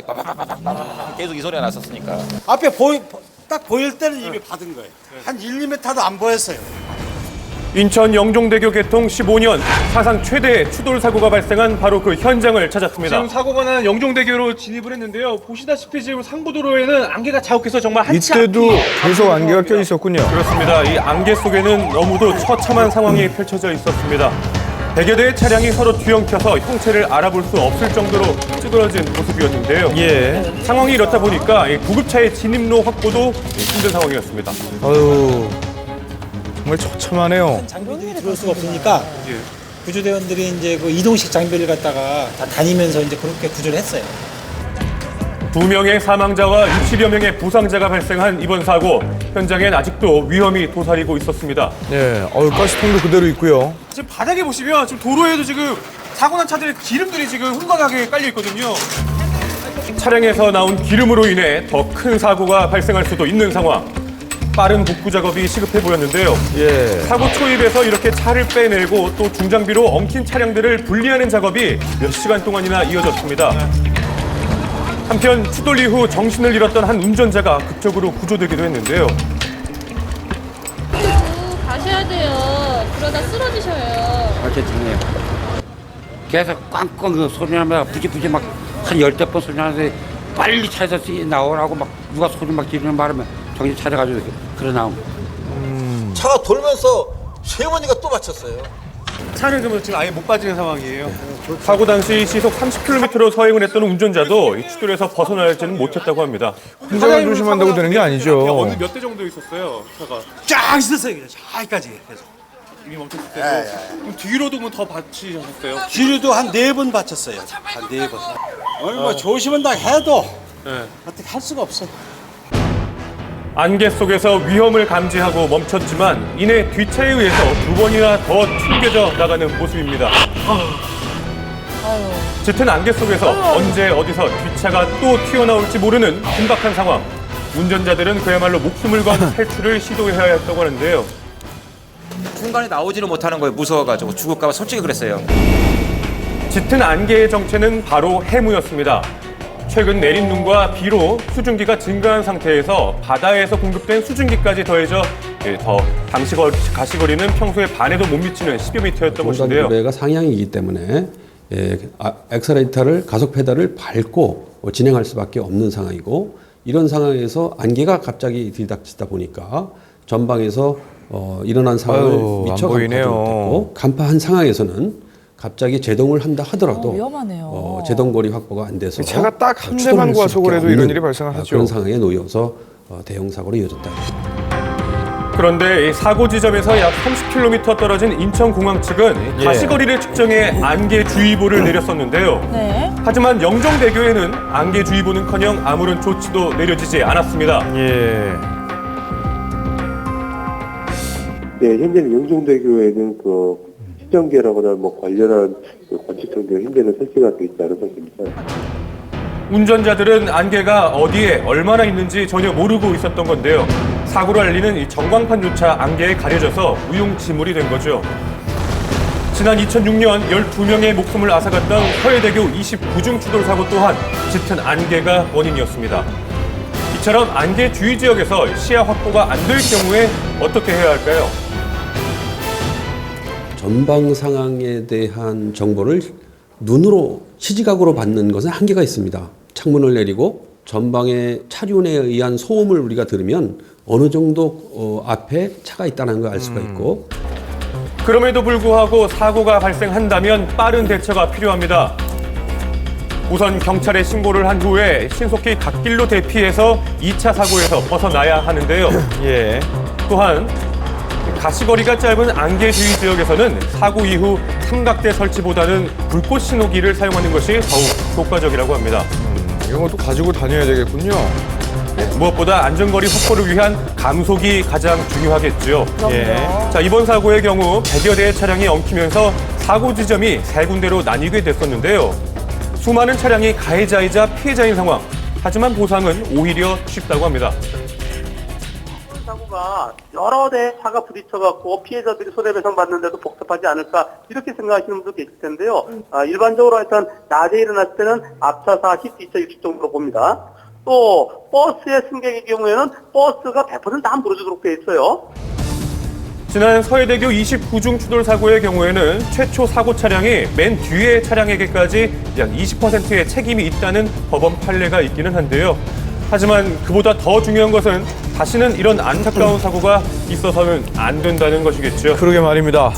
빠바바바바바 계속 이 소리가 났었으니까. 앞에 딱 보일 때는 이미 받은 거예요. 한 1, 2m도 안 보였어요. 인천 영종대교 개통 15년 사상 최대의 추돌 사고가 발생한 바로 그 현장을 찾았습니다. 지금 사고가 난 영종대교로 진입을 했는데요. 보시다시피 지금 상부도로에는 안개가 자욱해서 정말 한치 이때도 앞이 계속 안개가 껴 있었군요. 그렇습니다. 이 안개 속에는 너무도 처참한 상황이 펼쳐져 있었습니다. 100여 대의 차량이 서로 뒤엉켜서 형체를 알아볼 수 없을 정도로 찌그러진 모습이었는데요. 예. 상황이 이렇다 보니까 이 구급차의 진입로 확보도 힘든 상황이었습니다. 아유, 정말 처참하네요. 장비들이 들어올 수가 없으니까 구조대원들이 이제 그 이동식 장비를 갖다가 다 다니면서 이제 그렇게 구조를 했어요. 2명의 사망자와 60여 명의 부상자가 발생한 이번 사고, 현장엔 아직도 위험이 도사리고 있었습니다. 예, 가스통도 그대로 있고요. 지금 바닥에 보시면 지금 도로에도 지금 사고 난 차들의 기름들이 지금 흥건하게 깔려 있거든요. 차량에서 나온 기름으로 인해 더 큰 사고가 발생할 수도 있는 상황. 빠른 복구 작업이 시급해 보였는데요. 예. 사고 초입에서 이렇게 차를 빼내고 또 중장비로 엉킨 차량들을 분리하는 작업이 몇 시간 동안이나 이어졌습니다. 한편 추돌 이후 정신을 잃었던 한 운전자가 극적으로 구조되기도 했는데요. 가셔야 돼요. 그러다 쓰러지셔요. 어쨌든 계속 꽝꽝 그 소리 나면 부지부지 막 한 10번 소리 나는데 빨리 차에서 나오라고 막 누가 소리 막 지르는 바람에 정신 차려가지고 그래 나온 거. 차가 돌면서 세원이가 또 맞췄어요. 차는 그러면 지금 아예 못 빠지는 상황이에요. 사고 당시 시속 30km로 서행을 했던 운전자도 이 추돌에서 벗어나지는 못했다고 합니다. 혼자만 조심한다고 되는 게 아니죠. 어느 몇 대 정도 있었어요, 차가. 쫙 있었어요. 그냥 저기까지. 그래서. 이미 멈췄을 때도. 그럼 뒤로도 뭐 더 받치셨어요? 뒤로도 한 4번 받쳤어요. 한 4번. 뭐 조심한다 해도 어떻게 할 수가 없어요. 안개 속에서 위험을 감지하고 멈췄지만 이내 뒷차에 의해서 2번이나 더 튕겨져 나가는 모습입니다. 짙은 안개 속에서 언제 어디서 뒷차가 또 튀어나올지 모르는 긴박한 상황. 운전자들은 그야말로 목숨을 건 탈출을 시도해야 했다고 하는데요. 중간에 나오지를 못하는 거예요. 무서워가지고 죽을까 봐 솔직히 그랬어요. 짙은 안개의 정체는 바로 해무였습니다. 최근 내린 눈과 비로 수증기가 증가한 상태에서 바다에서 공급된 수증기까지 더해져 더 가시거리는 평소에 반에도 못 미치는 10여 미터였던 것인데요. 공간구배가 상향이기 때문에 엑셀레이터를 가속 페달을 밟고 진행할 수밖에 없는 상황이고, 이런 상황에서 안개가 갑자기 들이닥치다 보니까 전방에서 일어난 상황을 미처 감파하지 못했고, 간파한 상황에서는 갑자기 제동을 한다 하더라도 위험하네요. 제동거리 확보가 안 돼서 차가 딱 한 대만 과속을 해도 이런 일이 발생하죠. 그런 상황에 놓여서 대형 사고로 이어졌다. 그런데 이 사고 지점에서 약 30km 떨어진 인천공항 측은 가시거리를 측정해 안개주의보를 내렸었는데요. 네. 하지만 영종대교에는 안개주의보는커녕 아무런 조치도 내려지지 않았습니다. 예. 네, 현재는 영종대교에는 그 시정계라거나 뭐 관련한 관측정지가 현재는 설치가 되어 있지 않은 상태입니다. 운전자들은 안개가 어디에 얼마나 있는지 전혀 모르고 있었던 건데요. 사고를 알리는 이 전광판조차 안개에 가려져서 무용지물이 된 거죠. 지난 2006년 12명의 목숨을 앗아갔던 서해대교 29중 추돌 사고 또한 짙은 안개가 원인이었습니다. 이처럼 안개 주의 지역에서 시야 확보가 안 될 경우에 어떻게 해야 할까요? 전방 상황에 대한 정보를 눈으로 시지각으로 받는 것은 한계가 있습니다. 창문을 내리고 전방의 차륜에 의한 소음을 우리가 들으면 어느 정도 앞에 차가 있다는 걸 알 수가 있고, 그럼에도 불구하고 사고가 발생한다면 빠른 대처가 필요합니다. 우선 경찰에 신고를 한 후에 신속히 갓길로 대피해서 2차 사고에서 벗어나야 하는데요. 예. 또한 가시거리가 짧은 안개주의 지역에서는 사고 이후 삼각대 설치보다는 불꽃 신호기를 사용하는 것이 더욱 효과적이라고 합니다. 이런 것도 가지고 다녀야 되겠군요. 무엇보다 안전거리 확보를 위한 감속이 가장 중요하겠죠. 자, 이번 사고의 경우 100여 대의 차량이 엉키면서 사고 지점이 3군데로 나뉘게 됐었는데요. 수많은 차량이 가해자이자 피해자인 상황. 하지만 보상은 오히려 쉽다고 합니다. 사고가 여러 대의 차가 부딪혀갖고 피해자들이 손해배상 받는데도 복잡하지 않을까 이렇게 생각하시는 분도 계실 텐데요. 일반적으로 하여튼 낮에 일어났을 때는 앞차 40, 뒤차 60 정도로 봅니다. 또 버스의 승객의 경우에는 버스가 100% 다 무너지도록 되어 있어요. 지난 서해대교 29중 추돌 사고의 경우에는 최초 사고 차량이 맨 뒤의 차량에게까지 약 20%의 책임이 있다는 법원 판례가 있기는 한데요. 하지만 그보다 더 중요한 것은 다시는 이런 안타까운 사고가 있어서는 안 된다는 것이겠죠. 그러게 말입니다.